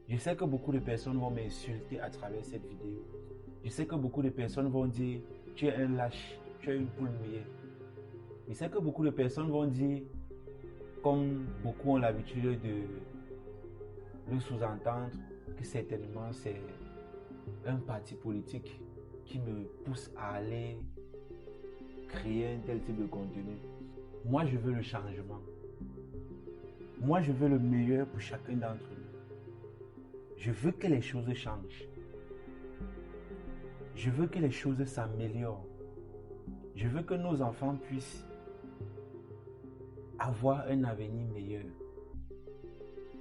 Je sais que beaucoup de personnes vont m'insulter à travers cette vidéo. Je sais que beaucoup de personnes vont dire « Tu es un lâche, tu es une poule mouillée ». Je sais que beaucoup de personnes vont dire, comme beaucoup ont l'habitude de le sous-entendre, que certainement c'est un parti politique qui me pousse à aller créer un tel type de contenu. Moi, je veux le changement. Moi, je veux le meilleur pour chacun d'entre nous. Je veux que les choses changent. Je veux que les choses s'améliorent. Je veux que nos enfants puissent avoir un avenir meilleur.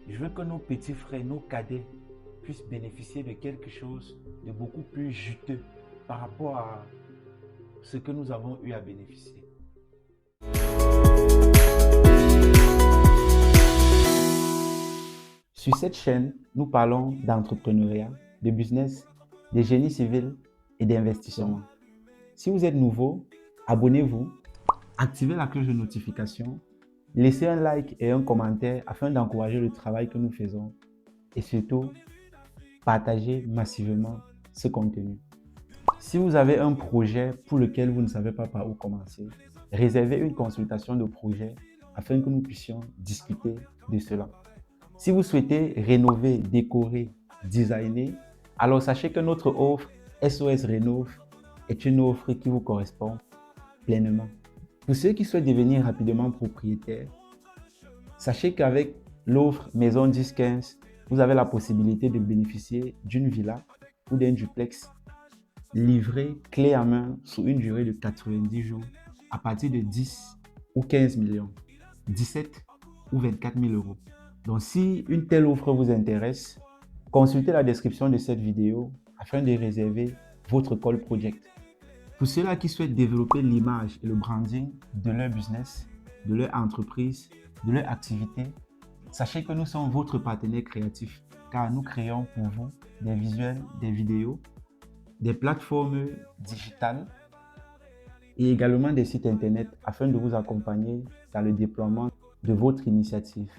Je veux que nos petits frères, nos cadets puissent bénéficier de quelque chose de beaucoup plus juteux par rapport à ce que nous avons eu à bénéficier. Sur cette chaîne, nous parlons d'entrepreneuriat, de business, de génie civil et d'investissement. Si vous êtes nouveau, abonnez-vous, activez la cloche de notification, laissez un like et un commentaire afin d'encourager le travail que nous faisons et surtout, partagez massivement ce contenu. Si vous avez un projet pour lequel vous ne savez pas par où commencer, réservez une consultation de projet afin que nous puissions discuter de cela. Si vous souhaitez rénover, décorer, designer, alors sachez que notre offre SOS Rénov est une offre qui vous correspond pleinement. Pour ceux qui souhaitent devenir rapidement propriétaires, sachez qu'avec l'offre Maison 10-15, vous avez la possibilité de bénéficier d'une villa ou d'un duplex livré clé en main sous une durée de 90 jours à partir de 10 ou 15 millions, 17 ou 24 000 euros. Donc si une telle offre vous intéresse, consultez la description de cette vidéo afin de réserver votre call project. Pour ceux-là qui souhaitent développer l'image et le branding de leur business, de leur entreprise, de leur activité, sachez que nous sommes votre partenaire créatif car nous créons pour vous des visuels, des vidéos, des plateformes digitales et également des sites internet afin de vous accompagner dans le déploiement de votre initiative.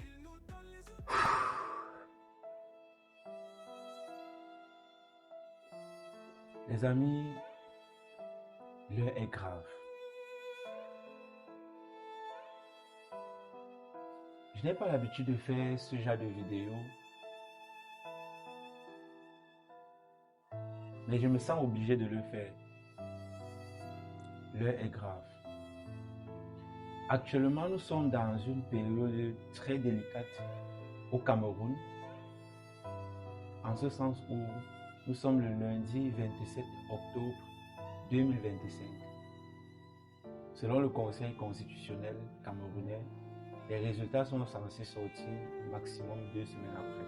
Les amis, l'heure est grave. Je n'ai pas l'habitude de faire ce genre de vidéo, mais je me sens obligé de le faire. L'heure est grave. Actuellement, nous sommes dans une période très délicate au Cameroun, en ce sens où nous sommes le lundi 27 octobre 2025. Selon le Conseil constitutionnel camerounais, les résultats sont censés sortir maximum 2 semaines après.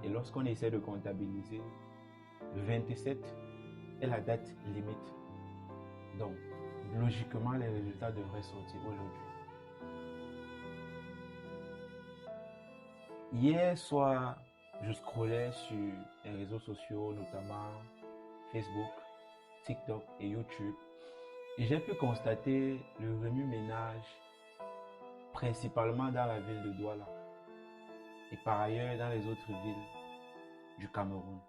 Et lorsqu'on essaie de comptabiliser, le 27 est la date limite. Donc, logiquement, les résultats devraient sortir aujourd'hui. Hier soir, je scrollais sur les réseaux sociaux, notamment Facebook, TikTok et YouTube. Et j'ai pu constater le remue-ménage, principalement dans la ville de Douala et par ailleurs dans les autres villes du Cameroun.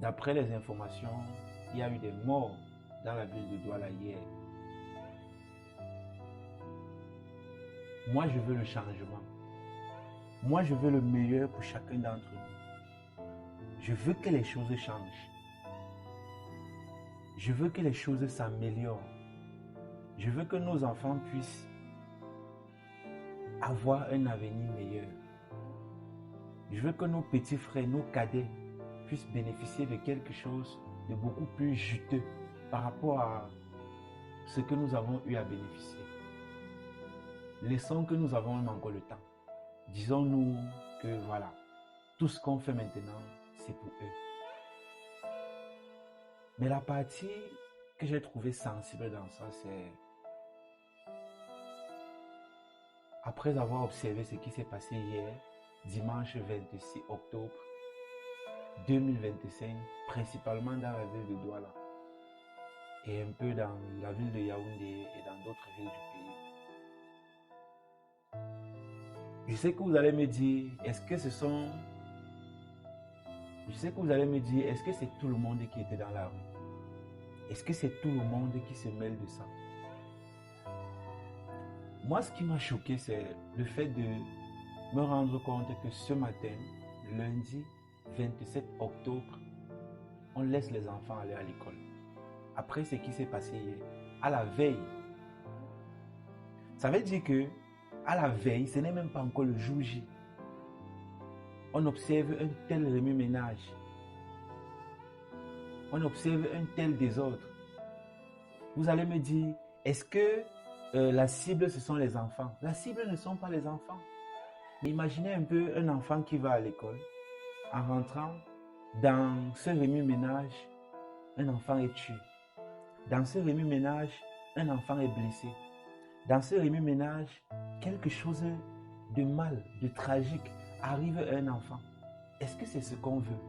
D'après les informations, il y a eu des morts dans la ville de Douala hier. Moi, je veux le changement. Moi, je veux le meilleur pour chacun d'entre nous. Je veux que les choses changent. Je veux que les choses s'améliorent. Je veux que nos enfants puissent avoir un avenir meilleur. Je veux que nos petits frères, nos cadets puissent bénéficier de quelque chose de beaucoup plus juteux par rapport à ce que nous avons eu à bénéficier. Laissons que nous avons encore le temps. Disons-nous que voilà, tout ce qu'on fait maintenant, c'est pour eux. Mais la partie que j'ai trouvée sensible dans ça, c'est après avoir observé ce qui s'est passé hier, dimanche 26 octobre 2025, principalement dans la ville de Douala et un peu dans la ville de Yaoundé et dans d'autres villes du pays. Je sais que vous allez me dire, est-ce que c'est tout le monde qui était dans la rue? Est-ce que c'est tout le monde qui se mêle de ça? Moi, ce qui m'a choqué, c'est le fait de me rendre compte que ce matin, lundi 27 octobre, on laisse les enfants aller à l'école. Après ce qui s'est passé hier, à la veille. Ça veut dire que à la veille, ce n'est même pas encore le jour J. On observe un tel remue-ménage. On observe un tel désordre. Vous allez me dire, est-ce que la cible, ce sont les enfants? La cible ne sont pas les enfants. Mais imaginez un peu un enfant qui va à l'école. En rentrant dans ce remue-ménage, un enfant est tué. Dans ce remue-ménage, un enfant est blessé. Dans ce remue-ménage, quelque chose de mal, de tragique arrive à un enfant. Est-ce que c'est ce qu'on veut?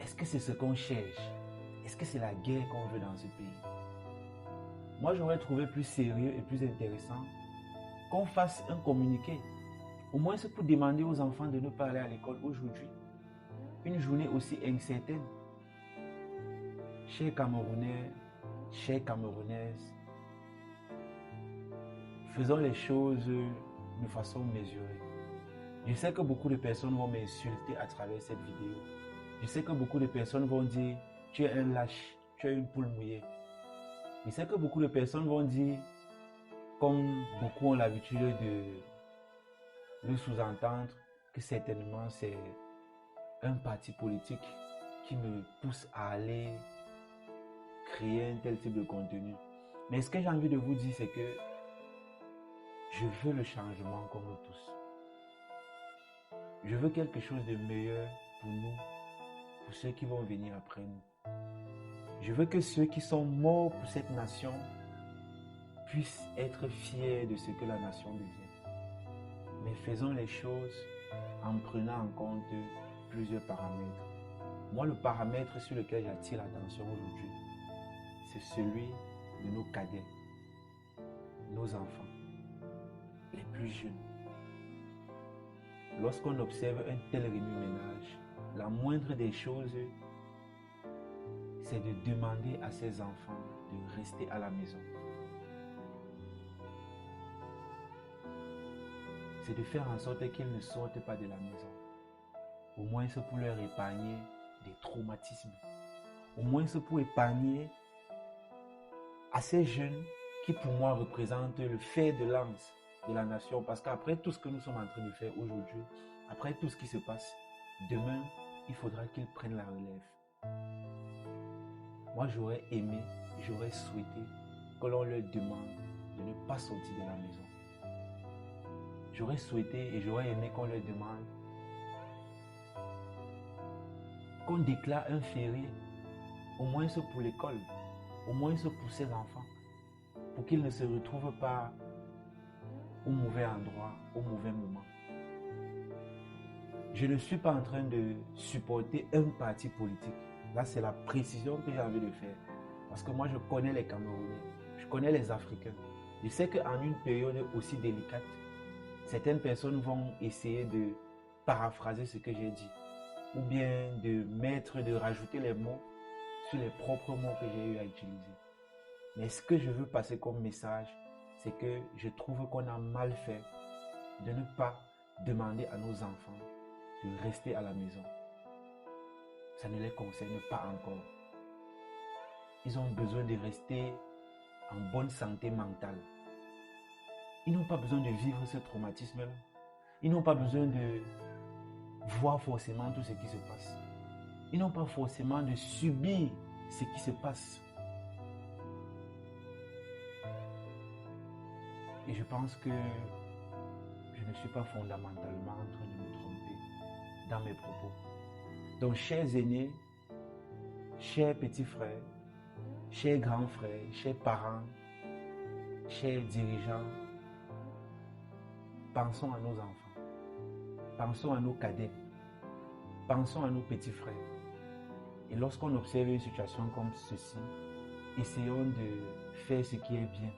Est-ce que c'est ce qu'on cherche? Est-ce que c'est la guerre qu'on veut dans ce pays? Moi, j'aurais trouvé plus sérieux et plus intéressant qu'on fasse un communiqué. Au moins, c'est pour demander aux enfants de ne pas aller à l'école aujourd'hui. Une journée aussi incertaine. Chers Camerounais, chères Camerounaises, faisons les choses de façon mesurée. Je sais que beaucoup de personnes vont m'insulter à travers cette vidéo. Je sais que beaucoup de personnes vont dire « Tu es un lâche, tu es une poule mouillée ». Je sais que beaucoup de personnes vont dire, comme beaucoup ont l'habitude de sous-entendre, que certainement c'est un parti politique qui me pousse à aller créer un tel type de contenu. Mais ce que j'ai envie de vous dire, c'est que je veux le changement comme nous tous. Je veux quelque chose de meilleur pour nous, pour ceux qui vont venir après nous. Je veux que ceux qui sont morts pour cette nation puissent être fiers de ce que la nation devient. Mais faisons les choses en prenant en compte plusieurs paramètres. Moi, le paramètre sur lequel j'attire l'attention aujourd'hui, c'est celui de nos cadets, nos enfants, les plus jeunes. Lorsqu'on observe un tel remue-ménage, la moindre des choses, c'est de demander à ces enfants de rester à la maison. C'est de faire en sorte qu'ils ne sortent pas de la maison. Au moins c'est pour leur épargner des traumatismes. Au moins c'est pour épargner à ces jeunes qui pour moi représentent le fer de lance de la nation. Parce qu'après tout ce que nous sommes en train de faire aujourd'hui, après tout ce qui se passe, demain, il faudra qu'ils prennent la relève. Moi, j'aurais aimé, j'aurais souhaité que l'on leur demande de ne pas sortir de la maison. J'aurais souhaité et j'aurais aimé qu'on leur demande qu'on déclare un férié, au moins ce pour l'école, au moins ce pour ses enfants, pour qu'ils ne se retrouvent pas au mauvais endroit, au mauvais moment. Je ne suis pas en train de supporter un parti politique. Là, c'est la précision que j'ai envie de faire. Parce que moi, je connais les Camerounais, je connais les Africains. Je sais qu'en une période aussi délicate, certaines personnes vont essayer de paraphraser ce que j'ai dit. Ou bien de rajouter les mots sur les propres mots que j'ai eu à utiliser. Mais ce que je veux passer comme message, c'est que je trouve qu'on a mal fait de ne pas demander à nos enfants de rester à la maison. Ça ne les concerne pas encore. Ils ont besoin de rester en bonne santé mentale. Ils n'ont pas besoin de vivre ce traumatisme-là. Ils n'ont pas besoin de voir forcément tout ce qui se passe. Ils n'ont pas forcément de subir ce qui se passe. Et je pense que je ne suis pas fondamentalement en train de me tromper dans mes propos. Donc, chers aînés, chers petits frères, chers grands frères, chers parents, chers dirigeants, pensons à nos enfants, pensons à nos cadets, pensons à nos petits frères. Et lorsqu'on observe une situation comme ceci, essayons de faire ce qui est bien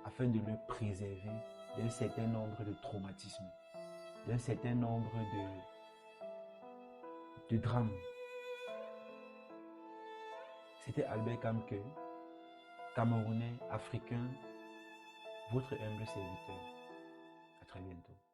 afin de le préserver d'un certain nombre de traumatismes, d'un certain nombre de drames. C'était Albert Kamke, Camerounais, Africain, votre humble serviteur. À très bientôt.